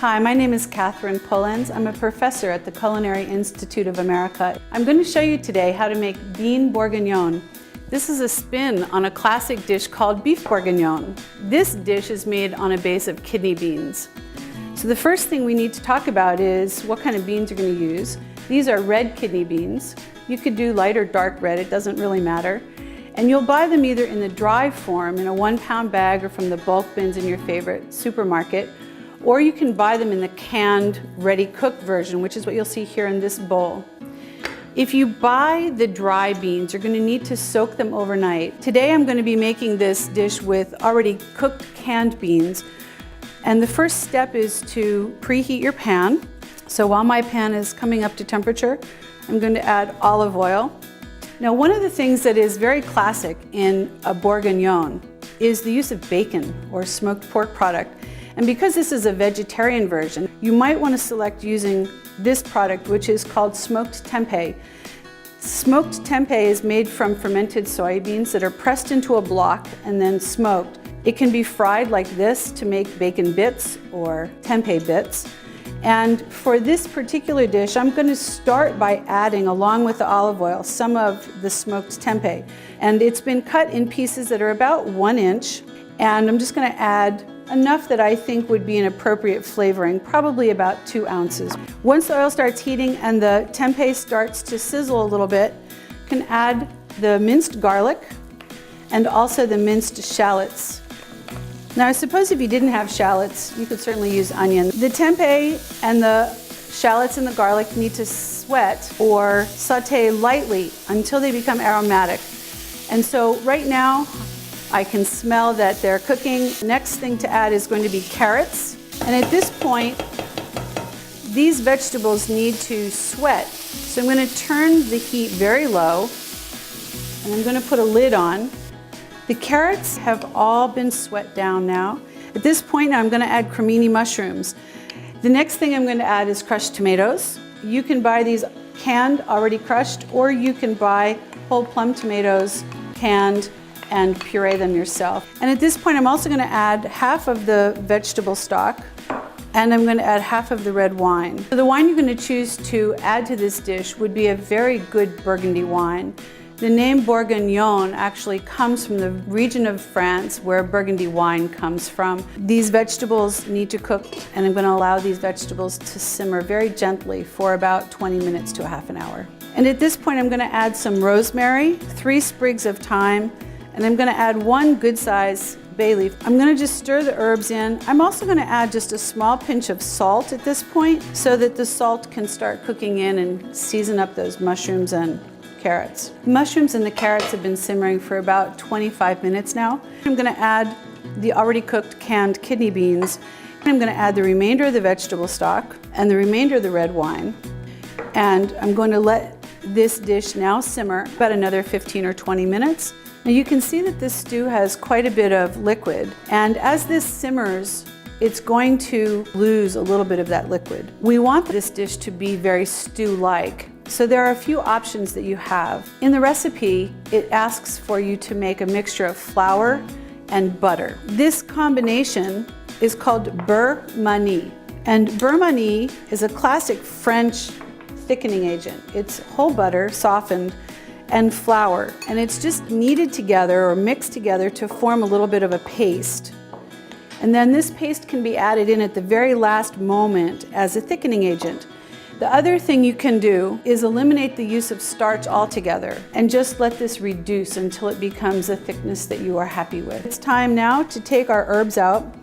Hi, my name is Katherine Polenz. I'm a professor at the Culinary Institute of America. I'm going to show you today how to make Beans Bourguignon. This is a spin on a classic dish called Beef Bourguignon. This dish is made on a base of kidney beans. So the first thing we need to talk about is what kind of beans you're going to use. These are red kidney beans. You could do light or dark red, it doesn't really matter. And you'll buy them either in the dry form in a 1-pound bag or from the bulk bins in your favorite supermarket, or you can buy them in the canned, ready-cooked version, which is what you'll see here in this bowl. If you buy the dry beans, you're going to need to soak them overnight. Today I'm going to be making this dish with already cooked canned beans. And the first step is to preheat your pan. So while my pan is coming up to temperature, I'm going to add olive oil. Now, one of the things that is very classic in a bourguignon is the use of bacon or smoked pork product. And because this is a vegetarian version, you might want to select using this product, which is called smoked tempeh. Smoked tempeh is made from fermented soybeans that are pressed into a block and then smoked. It can be fried like this to make bacon bits or tempeh bits. And for this particular dish, I'm going to start by adding, along with the olive oil, some of the smoked tempeh. And it's been cut in pieces that are about 1 inch. And I'm just going to add enough that I think would be an appropriate flavoring, probably about 2 ounces. Once the oil starts heating and the tempeh starts to sizzle a little bit, you can add the minced garlic and also the minced shallots. Now, I suppose if you didn't have shallots, you could certainly use onion. The tempeh and the shallots and the garlic need to sweat or saute lightly until they become aromatic. And so right now, I can smell that they're cooking. The next thing to add is going to be carrots. And at this point, these vegetables need to sweat. So I'm going to turn the heat very low, and I'm going to put a lid on. The carrots have all been sweat down now. At this point now I'm going to add cremini mushrooms. The next thing I'm going to add is crushed tomatoes. You can buy these canned, already crushed, or you can buy whole plum tomatoes canned and puree them yourself. And at this point I'm also going to add half of the vegetable stock, and I'm going to add half of the red wine. So the wine you're going to choose to add to this dish would be a very good Burgundy wine. The name Bourguignon actually comes from the region of France where Burgundy wine comes from. These vegetables need to cook, and I'm going to allow these vegetables to simmer very gently for about 20 minutes to a half an hour. And at this point I'm going to add some rosemary, 3 sprigs of thyme, and I'm going to add 1 good size bay leaf. I'm going to just stir the herbs in. I'm also going to add just a small pinch of salt at this point so that the salt can start cooking in and season up those mushrooms and carrots. The mushrooms and the carrots have been simmering for about 25 minutes now. I'm going to add the already cooked canned kidney beans. And I'm going to add the remainder of the vegetable stock and the remainder of the red wine. And I'm going to let this dish now simmer about another 15 or 20 minutes. Now you can see that this stew has quite a bit of liquid. And as this simmers, it's going to lose a little bit of that liquid. We want this dish to be very stew-like. So there are a few options that you have. In the recipe, it asks for you to make a mixture of flour and butter. This combination is called beurre manie. And beurre manie is a classic French thickening agent. It's whole butter, softened, and flour. And it's just kneaded together or mixed together to form a little bit of a paste. And then this paste can be added in at the very last moment as a thickening agent. The other thing you can do is eliminate the use of starch altogether and just let this reduce until it becomes a thickness that you are happy with. It's time now to take our herbs out.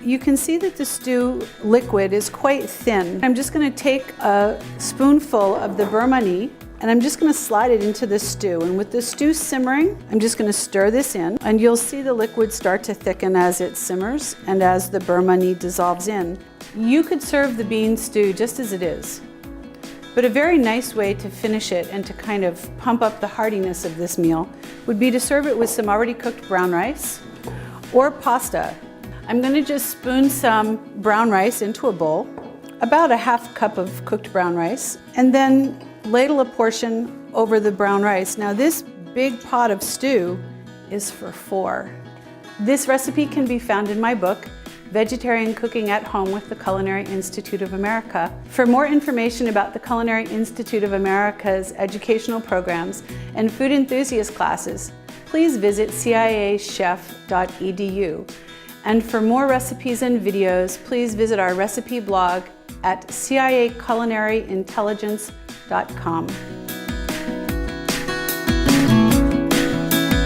You can see that the stew liquid is quite thin. I'm just going to take a spoonful of the beurre manie and I'm just going to slide it into the stew. And with the stew simmering, I'm just going to stir this in, and you'll see the liquid start to thicken as it simmers and as the beurre manie dissolves in. You could serve the bean stew just as it is, but a very nice way to finish it and to kind of pump up the heartiness of this meal would be to serve it with some already cooked brown rice or pasta. I'm going to just spoon some brown rice into a bowl, about a half cup of cooked brown rice, and then ladle a portion over the brown rice. Now this big pot of stew is for 4. This recipe can be found in my book, Vegetarian Cooking at Home with the Culinary Institute of America. For more information about the Culinary Institute of America's educational programs and food enthusiast classes, please visit ciachef.edu. And for more recipes and videos, please visit our recipe blog at ciaculinaryintelligence.com.